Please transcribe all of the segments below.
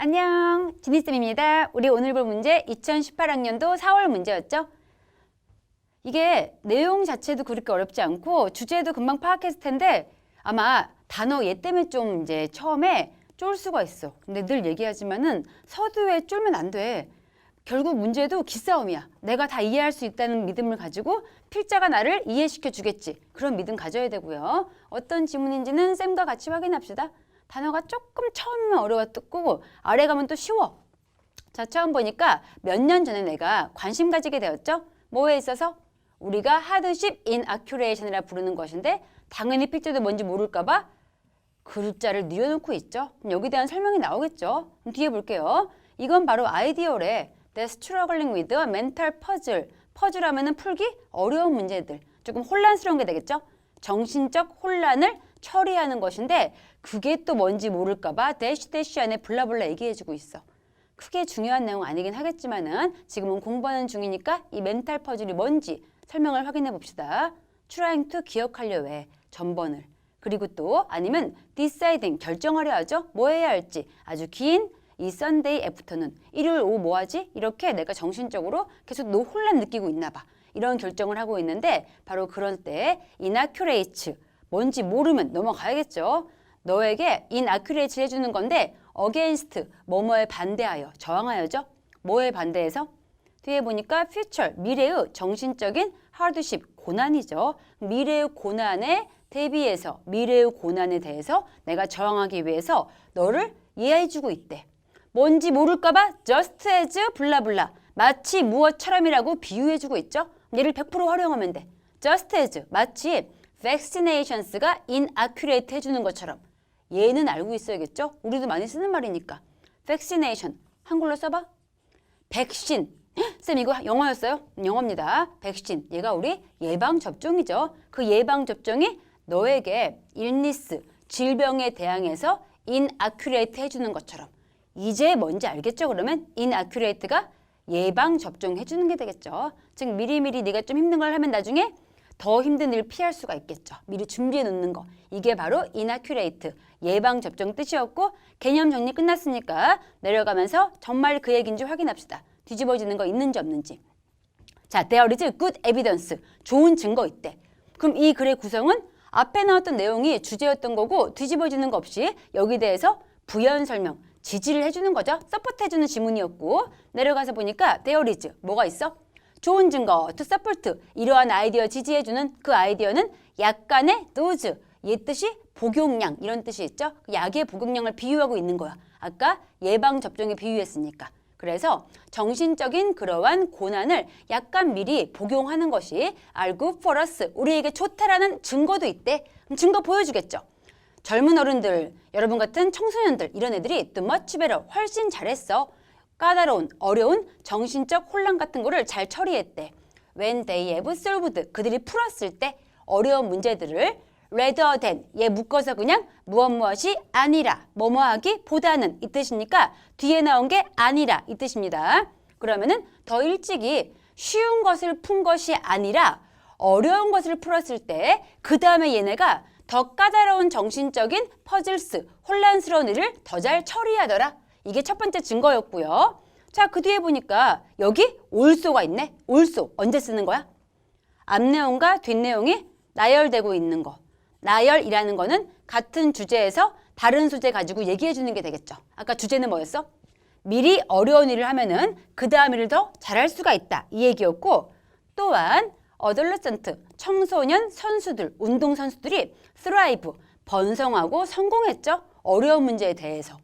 안녕, 지니쌤입니다. 우리 오늘 볼 문제 2018학년도 4월 문제였죠? 이게 내용 자체도 그렇게 어렵지 않고 주제도 금방 파악했을 텐데 아마 단어 얘 때문에 좀 이제 처음에 쫄 수가 있어. 근데 늘 얘기하지만은 서두에 쫄면 안 돼. 결국 문제도 기싸움이야. 내가 다 이해할 수 있다는 믿음을 가지고 필자가 나를 이해시켜 주겠지. 그런 믿음 가져야 되고요. 어떤 지문인지는 쌤과 같이 확인합시다. 단어가 조금 처음이면 어려웠고 아래 가면 또 쉬워. 자, 처음 보니까 몇 년 전에 내가 관심 가지게 되었죠. 뭐에 있어서? 우리가 하드십 inaccuration이라 부르는 것인데 당연히 필자도 뭔지 모를까 봐 글자를 뉘어놓고 있죠. 그럼 여기에 대한 설명이 나오겠죠. 그럼 뒤에 볼게요. 이건 바로 아이디어래. That's struggling with a mental puzzle. 퍼즐 하면은 풀기 어려운 문제들. 조금 혼란스러운 게 되겠죠. 정신적 혼란을 처리하는 것인데 그게 또 뭔지 모를까 봐 대쉬 안에 블라블라 얘기해주고 있어. 크게 중요한 내용 아니긴 하겠지만은 지금은 공부하는 중이니까 이 멘탈 퍼즐이 뭔지 설명을 확인해 봅시다. trying to 기억하려 해. 전번을. 그리고 또 아니면 deciding 결정하려 하죠. 뭐 해야 할지. 아주 긴 이 Sunday afternoon. 일요일 오후 뭐 하지? 이렇게 내가 정신적으로 계속 혼란 느끼고 있나 봐. 이런 결정을 하고 있는데 바로 그럴 때 inaccurate. 뭔지 모르면 넘어가야겠죠. 너에게 inaccurate 해주는 건데 against, 뭐뭐에 반대하여, 저항하여죠. 뭐에 반대해서? 뒤에 보니까 future, 미래의 정신적인 hardship, 고난이죠. 미래의 고난에 대비해서, 미래의 고난에 대해서 내가 저항하기 위해서 너를 이해해주고 있대. 뭔지 모를까 봐 just as 블라블라, 마치 무엇처럼이라고 비유해주고 있죠. 얘를 100% 활용하면 돼. just as, 마치 vaccinations가 inaccurate 해주는 것처럼. 얘는 알고 있어야겠죠? 우리도 많이 쓰는 말이니까. vaccination, 한글로 써봐. 백신. 쌤 이거 영어였어요? 영어입니다. 백신. 얘가 우리 예방접종이죠. 그 예방접종이 너에게 illness, 질병에 대항해서 inaccurate 해주는 것처럼. 이제 뭔지 알겠죠? 그러면 inaccurate가 예방접종 해주는 게 되겠죠. 즉 미리미리 네가 좀 힘든 걸 하면 나중에 더 힘든 일을 피할 수가 있겠죠. 미리 준비해 놓는 거. 이게 바로 inaccurate, 예방접종 뜻이었고 개념 정리 끝났으니까 내려가면서 정말 그 얘기인지 확인합시다. 뒤집어지는 거 있는지 없는지. 자, there is good evidence. 좋은 증거 있대. 그럼 이 글의 구성은 앞에 나왔던 내용이 주제였던 거고 뒤집어지는 거 없이 여기 대해서 부연 설명, 지지를 해주는 거죠. 서포트 해주는 지문이었고 내려가서 보니까 there is, 뭐가 있어? 좋은 증거, to support, 이러한 아이디어 지지해주는 그 아이디어는 약간의 dose, 얘 뜻이 복용량 이런 뜻이 있죠. 약의 복용량을 비유하고 있는 거야. 아까 예방접종에 비유했으니까. 그래서 정신적인 그러한 고난을 약간 미리 복용하는 것이 are good for us, 우리에게 좋다라는 증거도 있대. 그럼 증거 보여주겠죠. 젊은 어른들, 여러분 같은 청소년들 이런 애들이 too much better, 훨씬 잘했어. 까다로운, 어려운 정신적 혼란 같은 거를 잘 처리했대. When they have solved, 그들이 풀었을 때 어려운 문제들을 rather than, 얘 묶어서 그냥 무엇이 아니라, 뭐뭐하기 보다는 이 뜻이니까 뒤에 나온 게 아니라 이 뜻입니다. 그러면은 더 일찍이 쉬운 것을 푼 것이 아니라 어려운 것을 풀었을 때 그 다음에 얘네가 더 까다로운 정신적인 퍼즐스, 혼란스러운 일을 더 잘 처리하더라. 이게 첫 번째 증거였고요. 자, 그 뒤에 보니까 여기 올소가 있네. 올소 언제 쓰는 거야? 앞내용과 뒷내용이 나열되고 있는 거. 나열이라는 거는 같은 주제에서 다른 소재 가지고 얘기해 주는 게 되겠죠. 아까 주제는 뭐였어? 미리 어려운 일을 하면은 그 다음 일을 더 잘할 수가 있다. 이 얘기였고 또한 어덜러센트, 청소년 선수들, 운동선수들이 thrive, 번성하고 성공했죠. 어려운 문제에 대해서.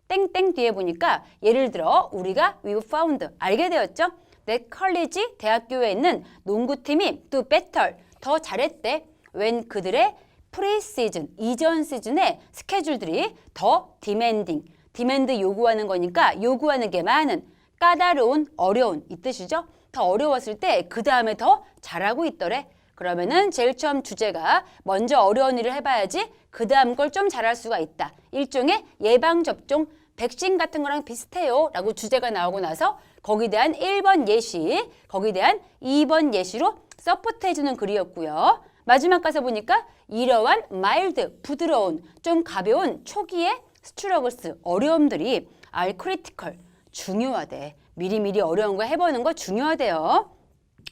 땡땡 뒤에 보니까 예를 들어 우리가 we found, 알게 되었죠. that college, 대학교에 있는 농구팀이 to better, 더 잘했대. when 그들의 프리시즌, 이전 시즌의 스케줄들이 더 demanding, demand 요구하는 거니까 요구하는 게 많은, 까다로운, 어려운 이 뜻이죠. 더 어려웠을 때 그 다음에 더 잘하고 있더래. 그러면은 제일 처음 주제가 먼저 어려운 일을 해봐야지 그 다음 걸 좀 잘할 수가 있다. 일종의 예방접종, 백신 같은 거랑 비슷해요 라고 주제가 나오고 나서 거기에 대한 1번 예시, 거기에 대한 2번 예시로 서포트 해주는 글이었고요. 마지막 가서 보니까 이러한 마일드, 부드러운, 좀 가벼운 초기의 스트러글스, 어려움들이 are critical. 중요하대. 미리미리 어려운 거 해보는 거 중요하대요.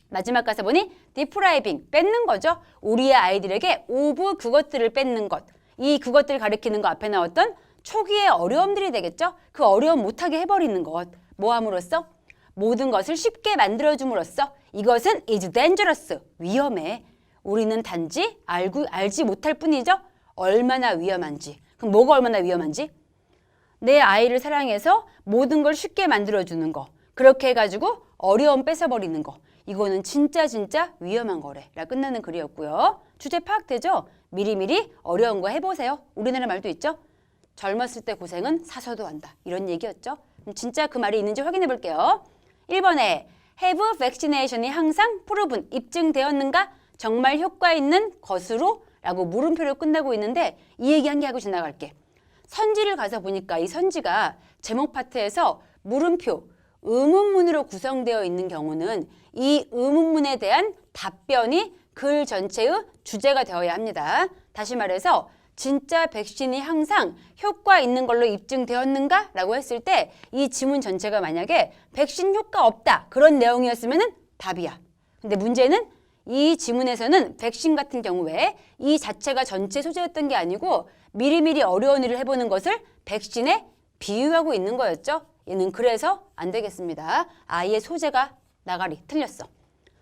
마지막 가서 보니 depriving, 뺏는 거죠. 우리의 아이들에게 of 그것들을 뺏는 것. 이 그것들을 가리키는 거 앞에 나왔던 초기의 어려움들이 되겠죠. 그 어려움 못하게 해버리는 것. 뭐 함으로써? 모든 것을 쉽게 만들어줌으로써 이것은 is dangerous, 위험해. 우리는 단지 알지 못할 뿐이죠. 얼마나 위험한지. 그럼 뭐가 얼마나 위험한지? 내 아이를 사랑해서 모든 걸 쉽게 만들어주는 거. 그렇게 해가지고 어려움 뺏어버리는 거. 이거는 진짜 위험한 거래라 끝나는 글이었고요. 주제 파악되죠? 미리미리 어려운 거 해보세요. 우리나라 말도 있죠? 젊었을 때 고생은 사서도 한다. 이런 얘기였죠. 진짜 그 말이 있는지 확인해 볼게요. 1번에 have vaccination이 항상 proven, 입증되었는가? 정말 효과 있는 것으로? 라고 물음표로 끝나고 있는데 이 얘기 한 개 하고 지나갈게. 선지를 가서 보니까 이 선지가 제목 파트에서 물음표, 의문문으로 구성되어 있는 경우는 이 의문문에 대한 답변이 글 전체의 주제가 되어야 합니다. 다시 말해서 진짜 백신이 항상 효과 있는 걸로 입증되었는가? 라고 했을 때 이 지문 전체가 만약에 백신 효과 없다 그런 내용이었으면 답이야. 근데 문제는 이 지문에서는 백신 같은 경우에 이 자체가 전체 소재였던 게 아니고 미리미리 어려운 일을 해보는 것을 백신에 비유하고 있는 거였죠. 얘는 그래서 안 되겠습니다. 아예 소재가 나가리 틀렸어.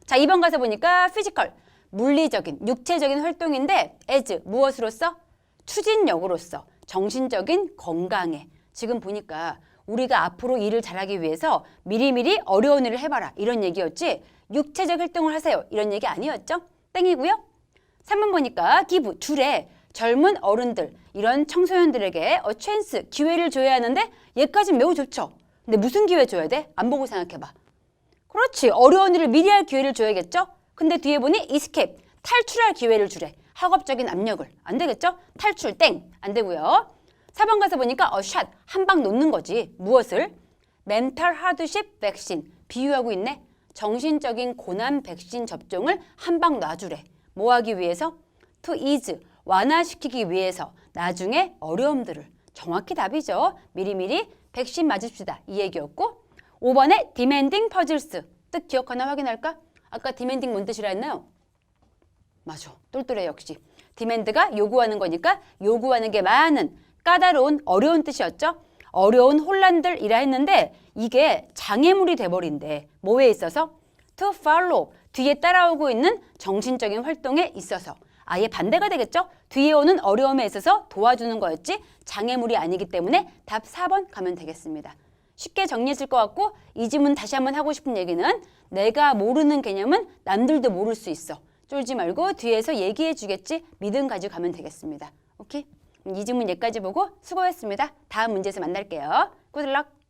자, 2번 가서 보니까 피지컬, 물리적인, 육체적인 활동인데 as, 무엇으로서? 추진력으로서, 정신적인 건강에. 지금 보니까 우리가 앞으로 일을 잘하기 위해서 미리미리 어려운 일을 해봐라 이런 얘기였지 육체적 활동을 하세요 이런 얘기 아니었죠? 땡이고요. 3번 보니까 give, 주래, 젊은 어른들, 이런 청소년들에게 chance, 기회를 줘야 하는데 얘까지 매우 좋죠. 근데 무슨 기회 줘야 돼? 안 보고 생각해봐. 그렇지, 어려운 일을 미리 할 기회를 줘야겠죠? 근데 뒤에 보니 escape, 탈출할 기회를 주래. 학업적인 압력을. 안 되겠죠? 탈출, 땡. 안 되고요. 4번 가서 보니까 shot, 한 방 놓는 거지. 무엇을? mental hardship vaccine, 비유하고 있네. 정신적인 고난 백신 접종을 한 방 놔주래. 뭐 하기 위해서? to ease, 완화시키기 위해서 나중에 어려움들을. 정확히 답이죠. 미리미리 백신 맞읍시다. 이 얘기였고 5번에 demanding puzzles, 뜻 기억하나 확인할까? 아까 demanding 뭔 뜻이라 했나요? 맞아. 똘똘해 역시. demand가 요구하는 거니까 요구하는 게 많은, 까다로운, 어려운 뜻이었죠. 어려운 혼란들이라 했는데 이게 장애물이 돼버린대. 뭐에 있어서? to follow, 뒤에 따라오고 있는 정신적인 활동에 있어서. 아예 반대가 되겠죠? 뒤에 오는 어려움에 있어서 도와주는 거였지 장애물이 아니기 때문에 답 4번 가면 되겠습니다. 쉽게 정리했을 것 같고 이 지문 다시 한번 하고 싶은 얘기는 내가 모르는 개념은 남들도 모를 수 있어. 쫄지 말고 뒤에서 얘기해 주겠지 믿음 가지고 가면 되겠습니다. 오케이? 이 지문 여기까지 보고 수고했습니다. 다음 문제에서 만날게요. 굿luck!